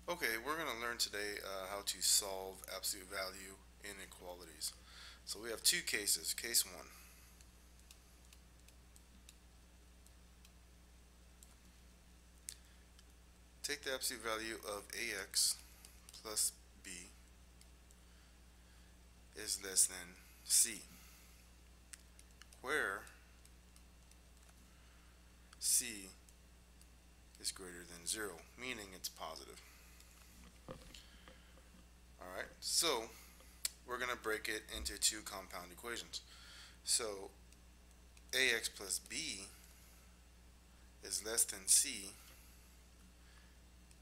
Okay, we're going to learn today how to solve absolute value inequalities. So we have two cases. Case 1. Take the absolute value of ax plus b is less than c, where c is greater than 0, meaning it's positive. Alright, so we're going to break it into two compound equations. So ax plus b is less than c,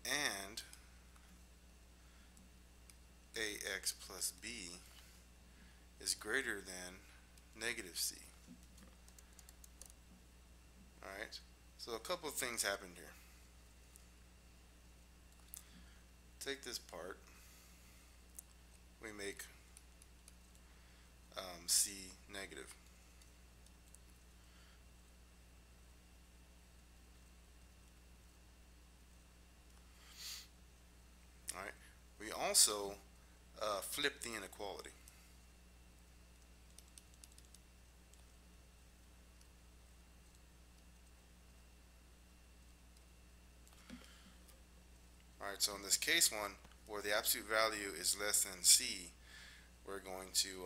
and ax plus b is greater than negative c. Alright, so a couple of things happened here. Take this part, we make c negative. Alright, we also flip the inequality. Alright, so in this case 1, where the absolute value is less than c, we're going to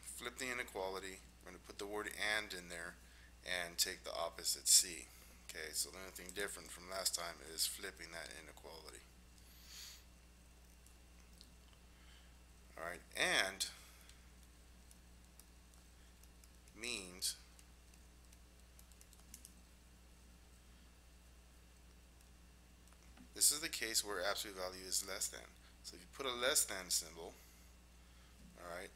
flip the inequality. We're going to put the word and in there and take the opposite c. Okay, so the only thing different from last time is flipping that inequality. Alright, and means this is the case where absolute value is less than. So if you put a less than symbol, alright,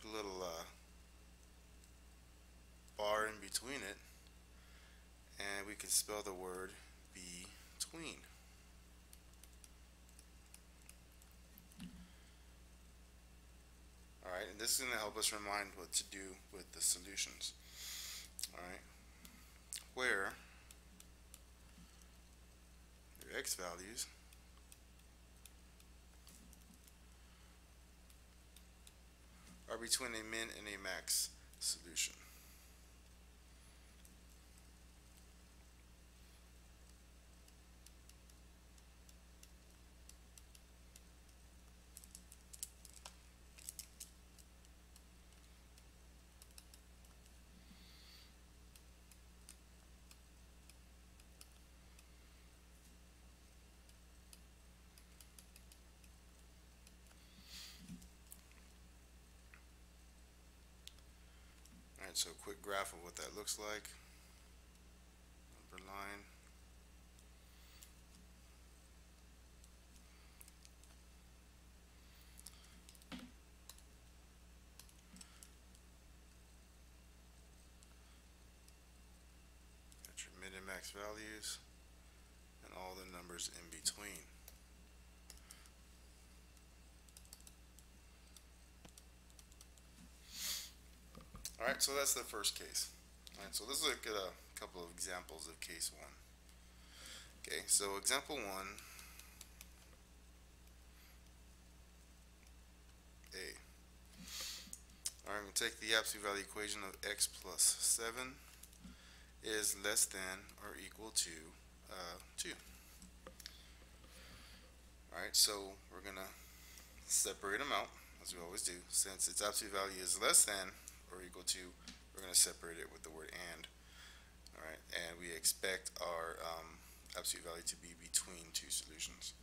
put a little bar in between it, and we can spell the word between. Alright, and this is going to help us remind what to do with the solutions. Alright, where your x values are between a min and a max solution. Alright, so a quick graph of what that looks like. Number line. Got your min and max values and all the numbers in between. Alright, so that's the first case. Alright, so let's look at a couple of examples of case 1. Okay, so example 1, A. Alright, I'm going to take the absolute value equation of x plus 7 is less than or equal to 2. Alright, so we're going to separate them out, as we always do. Since its absolute value is less than or equal to, we're going to separate it with the word and. Alright, and we expect our absolute value to be between two solutions.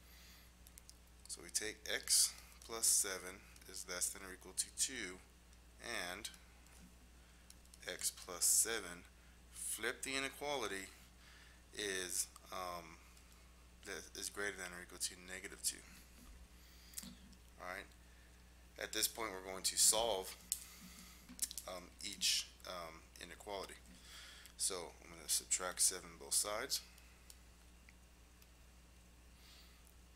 So we take x plus 7 is less than or equal to 2, and x plus 7, flip the inequality, is greater than or equal to negative 2. Alright, at this point we're going to solve each inequality. So I'm going to subtract 7 both sides.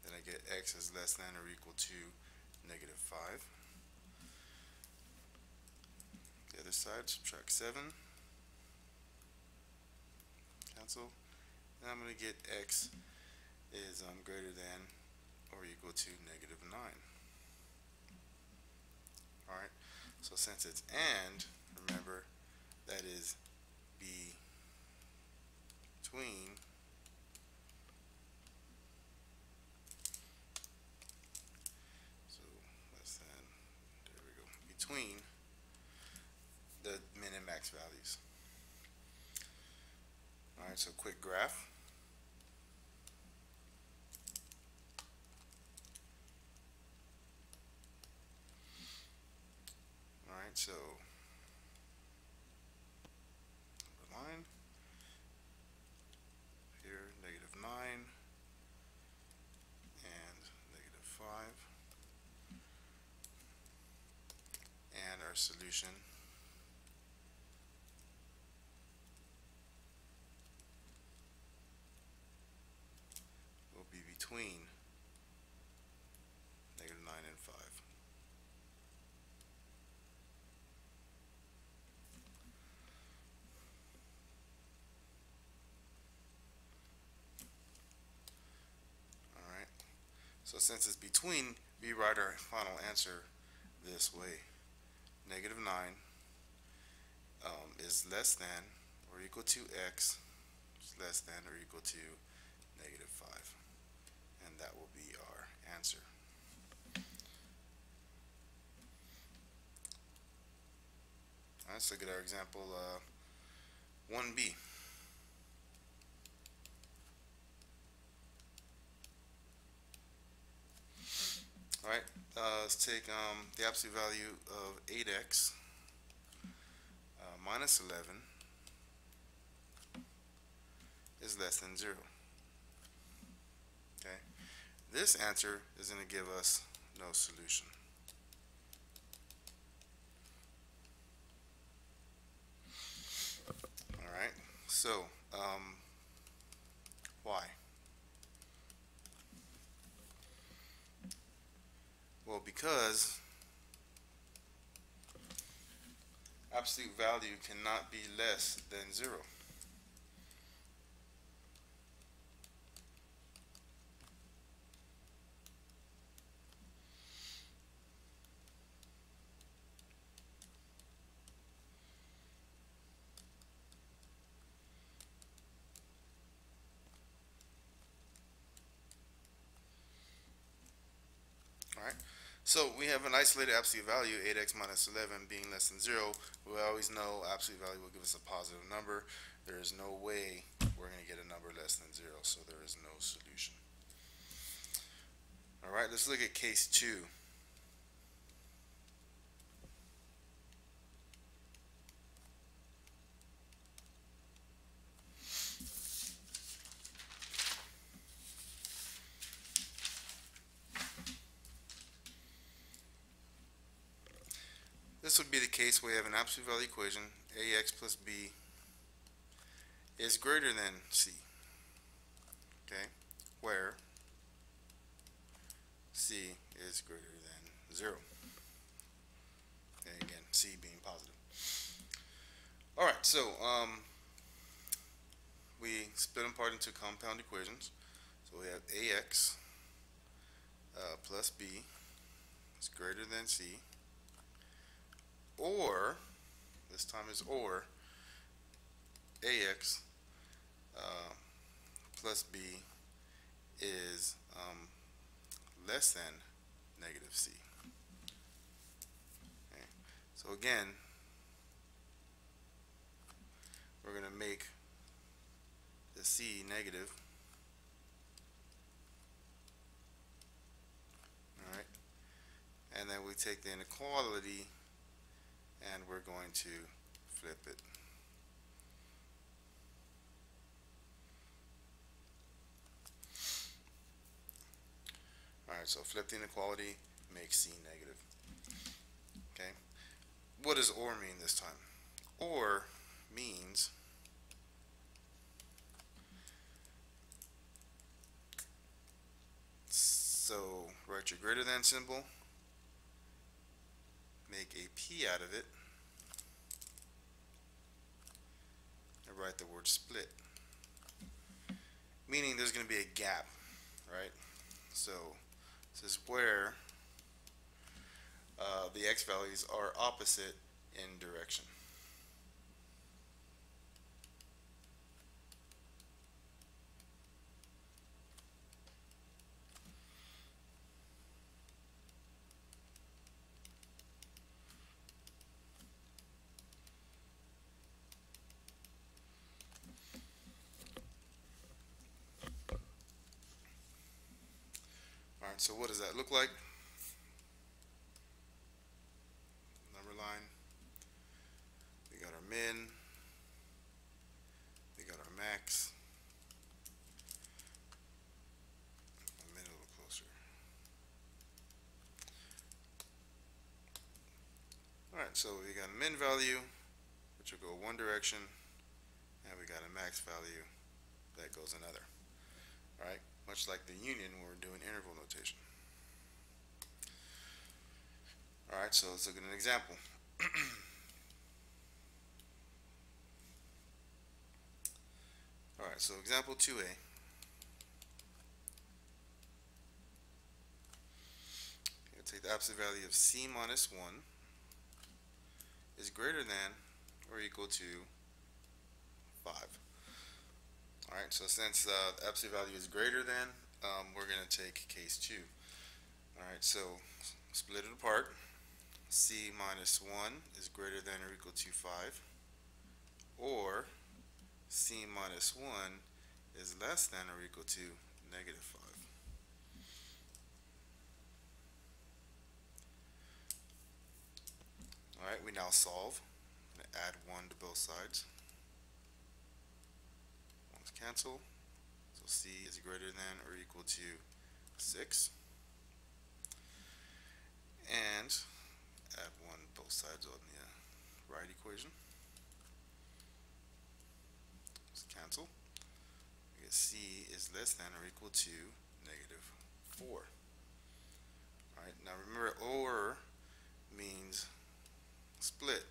Then I get x is less than or equal to negative 5. The other side, subtract 7. Cancel. And I'm going to get x is greater than or equal to negative 9. Alright, so since it's and, remember that is between, so less than, there we go, between the min and max values. Alright, so quick graph. Alright, so line here, negative 9 and negative 5, and our solution will be between negative 9 and 5. Alright, so since it's between, we write our final answer this way. Negative 9 is less than or equal to x is less than or equal to negative 5. And that will be our answer. Alright, let's look at our example 1b. Alright, let's take the absolute value of 8x minus 11 is less than 0. Okay, this answer is going to give us no solution. Alright, so why? Well, because absolute value cannot be less than 0. Alright, so we have an isolated absolute value, 8x minus 11 being less than 0. We always know absolute value will give us a positive number. There is no way we're going to get a number less than 0, so there is no solution. Alright, let's look at case 2. This would be the case where we have an absolute value equation, ax plus b is greater than c, okay, where c is greater than 0. Okay, again, c being positive. Alright, so we split them apart into compound equations. So we have ax plus b is greater than c, or, this time is or, ax plus b is less than negative c. Okay. So again, we're going to make the c negative. Alright, and then we take the inequality and we're going to flip it. Alright, so flip the inequality, make c negative. Okay, what does or mean this time? Or means so write your greater than symbol, make a p out of it, and write the word split, meaning there's going to be a gap right? So this is where the x values are opposite in direction. Alright, so what does that look like? Number line. We got our min. We got our max. A min a little closer. Alright, so we got a min value, which will go one direction, and we got a max value that goes another. Alright, much like the union when we're doing interval notation. Alright, so let's look at an example. Alright, so example 2a. Take the absolute value of c minus 1 is greater than or equal to 5. Alright, so since the absolute value is greater than, we're going to take case 2. Alright, so split it apart. C minus 1 is greater than or equal to 5, or C minus 1 is less than or equal to negative 5. Alright, we now solve. I'm going to add 1 to both sides. 1's cancel. So C is greater than or equal to 6. And add 1 both sides on the right equation. Just cancel. We get C is less than or equal to negative 4. Alright, now remember, or means split.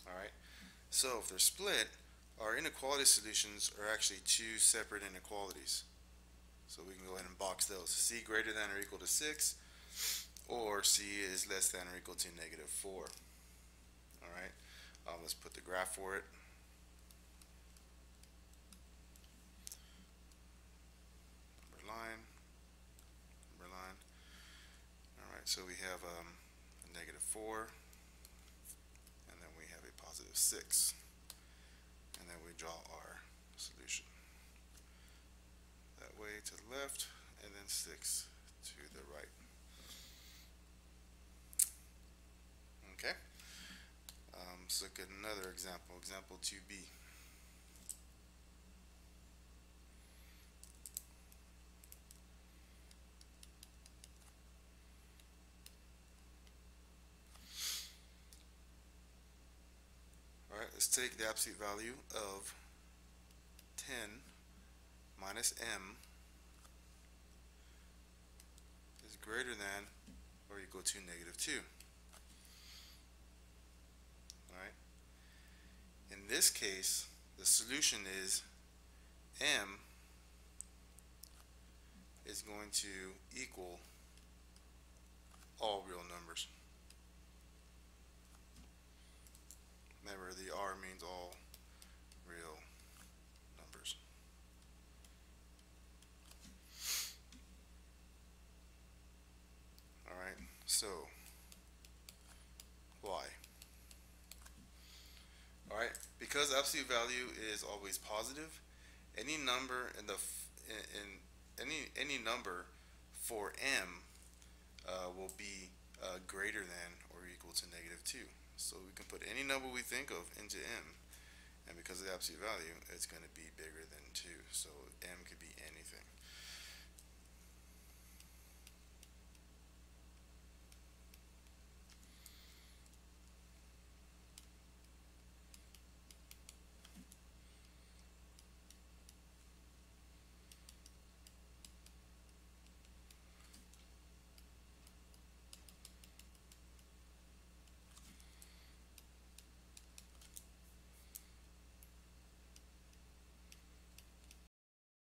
Alright, so if they're split, our inequality solutions are actually two separate inequalities. So we can go ahead and box those. C greater than or equal to 6, or C is less than or equal to negative 4. Alright, let's put the graph for it. Number line. Alright, so we have a negative 4, and then we have a positive 6. And then we draw our solution. That way to the left, and then 6 to the right. Okay, let's look at another example, example 2b. Alright, let's take the absolute value of 10 minus m is greater than or equal to negative 2. Alright, in this case, the solution is m is going to equal all real numbers. Remember, the R means all real numbers. Alright, so why? Alright, because absolute value is always positive, any number in the any number for m will be greater than or equal to negative 2. So we can put any number we think of into m, and because of the absolute value, it's going to be bigger than 2. So